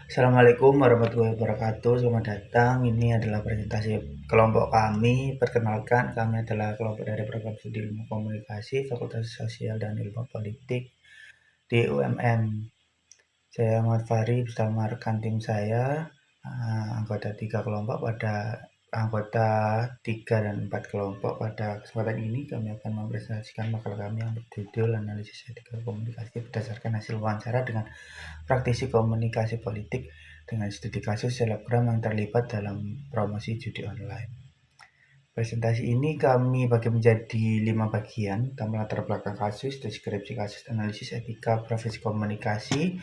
Assalamualaikum warahmatullahi wabarakatuh. Selamat datang. Ini adalah presentasi kelompok kami. Perkenalkan, kami adalah kelompok dari program studi ilmu komunikasi, Fakultas Sosial dan Ilmu Politik di UMM. Saya Muhammad Fahri bersama rekan tim saya, anggota 3 kelompok anggota 3 dan 4 kelompok. Pada kesempatan ini kami akan mempresentasikan makalah kami yang berjudul Analisis Etika Komunikasi berdasarkan hasil wawancara dengan praktisi komunikasi politik dengan studi kasus selebgram yang terlibat dalam promosi judi online. Presentasi ini kami bagi menjadi 5 bagian, tentang latar belakang kasus, deskripsi kasus, analisis etika profesi komunikasi,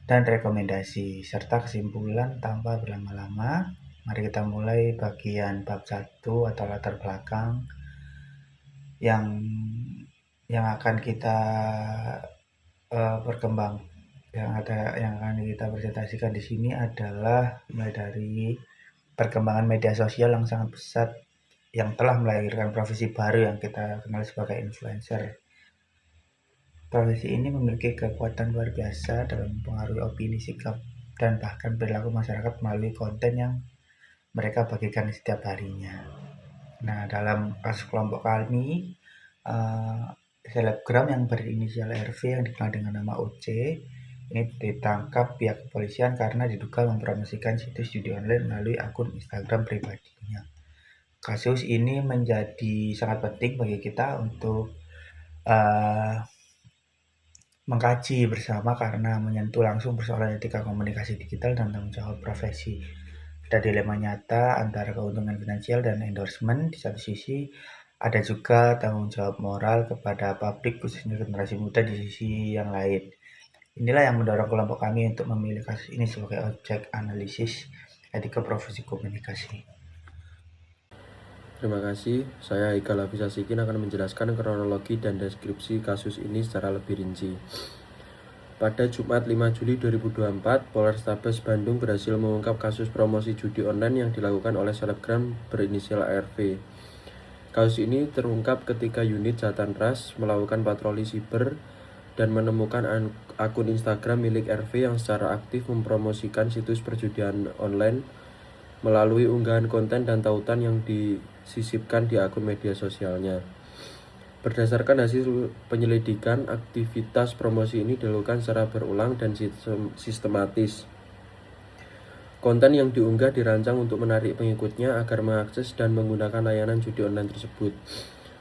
dan rekomendasi, serta kesimpulan tanpa berlama-lama. Mari kita mulai bagian bab 1 atau latar belakang yang akan kita berkembang. Yang akan kita presentasikan di sini adalah mulai dari perkembangan media sosial yang sangat pesat yang telah melahirkan profesi baru yang kita kenal sebagai influencer. Profesi ini memiliki kekuatan luar biasa dalam mempengaruhi opini, sikap, dan bahkan perilaku masyarakat melalui konten yang mereka bagikan setiap harinya. Nah, dalam kasus kelompok kami, selebgram yang berinisial RV yang dikenal dengan nama OC ini ditangkap pihak kepolisian karena diduga mempromosikan situs judi online melalui akun Instagram pribadinya. Kasus ini menjadi sangat penting bagi kita untuk mengkaji bersama karena menyentuh langsung persoalan etika komunikasi digital dan tanggung jawab profesi. Ada dilema nyata antara keuntungan finansial dan endorsement di satu sisi, ada juga tanggung jawab moral kepada publik khususnya generasi muda di sisi yang lain. Inilah yang mendorong kelompok kami untuk memilih kasus ini sebagai objek analisis etika profesi komunikasi. Terima kasih, saya Haikal Hafiz Asikin akan menjelaskan kronologi dan deskripsi kasus ini secara lebih rinci. Pada Jumat 5 Juli 2024, Polrestabes Bandung berhasil mengungkap kasus promosi judi online yang dilakukan oleh selebgram berinisial ARV. Kasus ini terungkap ketika unit Jatan Ras melakukan patroli siber dan menemukan akun Instagram milik RV yang secara aktif mempromosikan situs perjudian online melalui unggahan konten dan tautan yang disisipkan di akun media sosialnya. Berdasarkan hasil penyelidikan, aktivitas promosi ini dilakukan secara berulang dan sistematis. Konten yang diunggah dirancang untuk menarik pengikutnya agar mengakses dan menggunakan layanan judi online tersebut.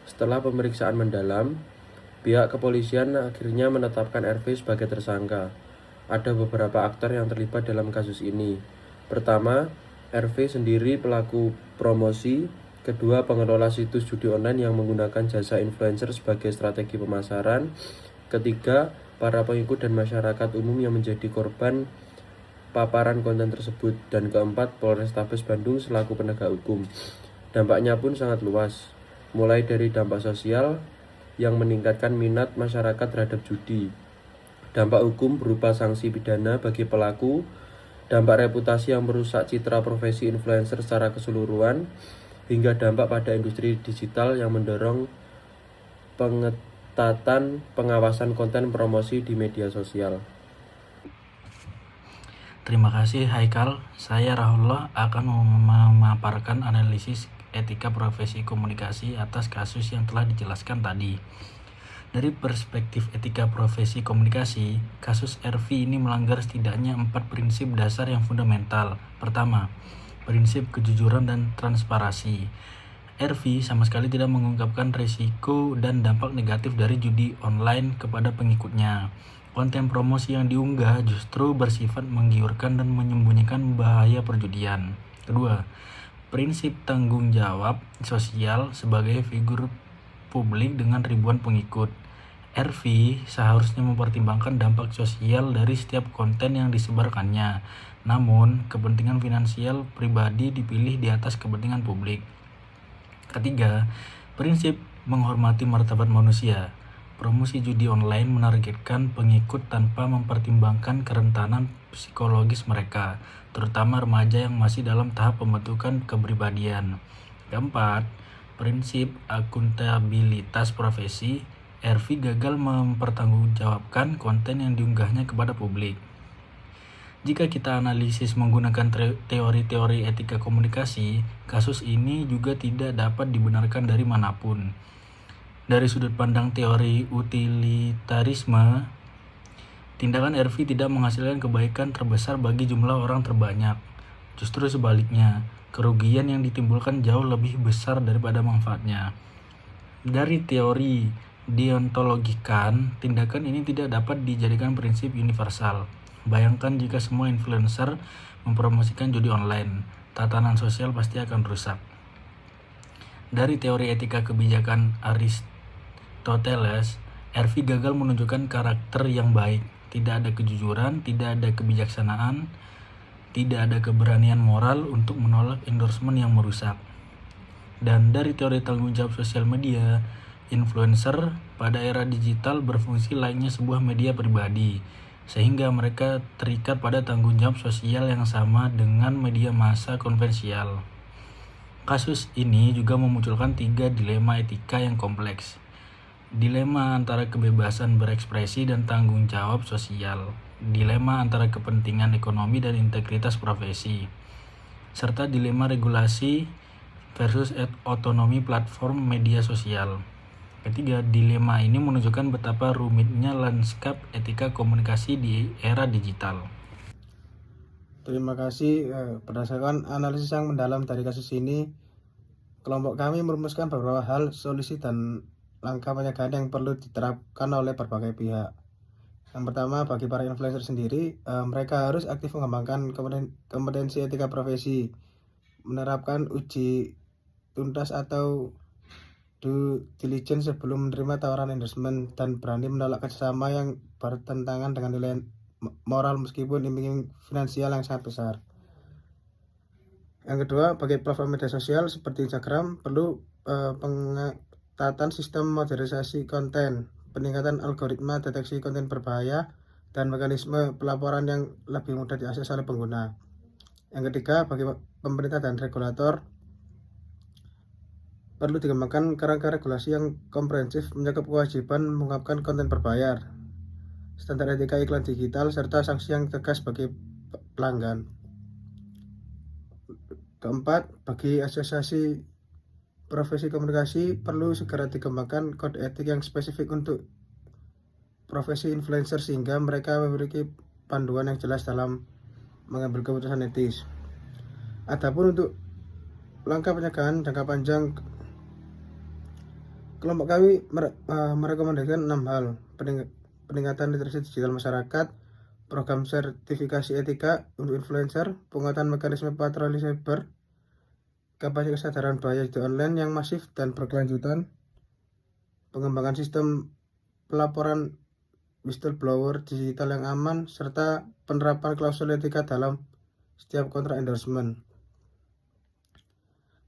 Setelah pemeriksaan mendalam, pihak kepolisian akhirnya menetapkan RV sebagai tersangka. Ada beberapa aktor yang terlibat dalam kasus ini. Pertama, RV sendiri pelaku promosi, kedua pengelola situs judi online yang menggunakan jasa influencer sebagai strategi pemasaran, ketiga para pengikut dan masyarakat umum yang menjadi korban paparan konten tersebut, dan keempat Polrestabes Bandung selaku penegak hukum. Dampaknya pun sangat luas, mulai dari dampak sosial yang meningkatkan minat masyarakat terhadap judi, dampak hukum berupa sanksi pidana bagi pelaku, dampak reputasi yang merusak citra profesi influencer secara keseluruhan, hingga dampak pada industri digital yang mendorong pengetatan pengawasan konten promosi di media sosial. Terima kasih Haikal, saya Rahullah akan memaparkan analisis etika profesi komunikasi atas kasus yang telah dijelaskan tadi. Dari perspektif etika profesi komunikasi, kasus RV ini melanggar setidaknya 4 prinsip dasar yang fundamental. Pertama, prinsip kejujuran dan transparansi. RV sama sekali tidak mengungkapkan risiko dan dampak negatif dari judi online kepada pengikutnya. Konten promosi yang diunggah justru bersifat menggiurkan dan menyembunyikan bahaya perjudian. Kedua, prinsip tanggung jawab sosial sebagai figur publik dengan ribuan pengikut. RV seharusnya mempertimbangkan dampak sosial dari setiap konten yang disebarkannya. Namun, kepentingan finansial pribadi dipilih di atas kepentingan publik. Ketiga, prinsip menghormati martabat manusia. Promosi judi online menargetkan pengikut tanpa mempertimbangkan kerentanan psikologis mereka, terutama remaja yang masih dalam tahap pembentukan kepribadian. Keempat, prinsip akuntabilitas profesi. RV gagal mempertanggungjawabkan konten yang diunggahnya kepada publik. Jika kita analisis menggunakan teori-teori etika komunikasi, kasus ini juga tidak dapat dibenarkan dari manapun. Dari sudut pandang teori utilitarisme, tindakan RV tidak menghasilkan kebaikan terbesar bagi jumlah orang terbanyak. Justru sebaliknya, kerugian yang ditimbulkan jauh lebih besar daripada manfaatnya. Dari teori deontologikan, tindakan ini tidak dapat dijadikan prinsip universal. Bayangkan jika semua influencer mempromosikan judi online, tatanan sosial pasti akan rusak. Dari teori etika kebijakan Aristoteles, RV gagal menunjukkan karakter yang baik. Tidak ada kejujuran, tidak ada kebijaksanaan, tidak ada keberanian moral untuk menolak endorsement yang merusak. Dan dari teori tanggung jawab sosial media, influencer pada era digital berfungsi layaknya sebuah media pribadi, sehingga mereka terikat pada tanggung jawab sosial yang sama dengan media massa konvensional. Kasus ini juga memunculkan 3 dilema etika yang kompleks. Dilema antara kebebasan berekspresi dan tanggung jawab sosial, dilema antara kepentingan ekonomi dan integritas profesi, serta dilema regulasi versus otonomi platform media sosial. Ketiga, dilema ini menunjukkan betapa rumitnya lanskap etika komunikasi di era digital. Terima kasih. Berdasarkan analisis yang mendalam dari kasus ini, kelompok kami merumuskan beberapa hal, solusi, dan langkah pencegahan yang perlu diterapkan oleh berbagai pihak. Yang pertama, bagi para influencer sendiri, mereka harus aktif mengembangkan kompetensi etika profesi, menerapkan uji tuntas atau due diligence sebelum menerima tawaran endorsement, dan berani menolak kerjasama yang bertentangan dengan nilai moral meskipun iming-iming finansial yang sangat besar. Yang kedua, bagi platform media sosial seperti Instagram perlu pengetatan sistem modernisasi konten, peningkatan algoritma deteksi konten berbahaya, dan mekanisme pelaporan yang lebih mudah diakses oleh pengguna. Yang ketiga, bagi pemerintah dan regulator perlu dikembangkan kerangka regulasi yang komprehensif mencakup kewajiban mengungkapkan konten berbayar, standar etika iklan digital, serta sanksi yang tegas bagi pelanggan. Keempat, bagi asosiasi profesi komunikasi perlu segera dikembangkan kode etik yang spesifik untuk profesi influencer sehingga mereka memiliki panduan yang jelas dalam mengambil keputusan etis. Adapun untuk langkah pencegahan jangka panjang, kelompok kami merekomendasikan 6 hal: peningkatan literasi digital masyarakat, program sertifikasi etika untuk influencer, penguatan mekanisme patroli cyber, kapasitas kesadaran bahaya di online yang masif dan berkelanjutan, pengembangan sistem pelaporan whistleblower digital yang aman, serta penerapan klausul etika dalam setiap kontrak endorsement.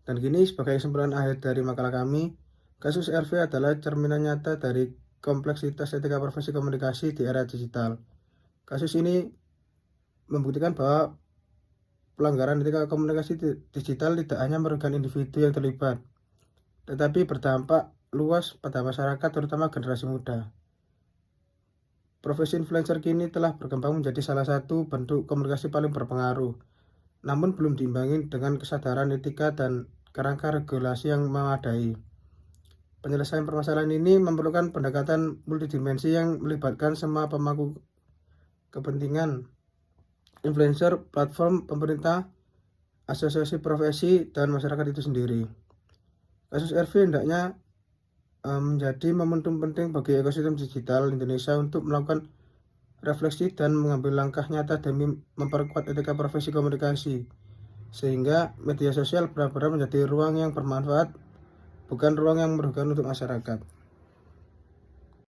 Dan kini sebagai kesimpulan akhir dari makalah kami, kasus RV adalah cerminan nyata dari kompleksitas etika profesi komunikasi di era digital. Kasus ini membuktikan bahwa pelanggaran etika komunikasi digital tidak hanya merugikan individu yang terlibat, tetapi berdampak luas pada masyarakat, terutama generasi muda. Profesi influencer kini telah berkembang menjadi salah satu bentuk komunikasi paling berpengaruh, namun belum diimbangi dengan kesadaran etika dan kerangka regulasi yang memadai. Penyelesaian permasalahan ini memerlukan pendekatan multidimensi yang melibatkan semua pemangku kepentingan: influencer, platform, pemerintah, asosiasi profesi, dan masyarakat itu sendiri. Kasus RV hendaknya menjadi momentum penting bagi ekosistem digital Indonesia untuk melakukan refleksi dan mengambil langkah nyata demi memperkuat etika profesi komunikasi, sehingga media sosial benar-benar menjadi ruang yang bermanfaat, bukan ruang yang merugikan untuk masyarakat.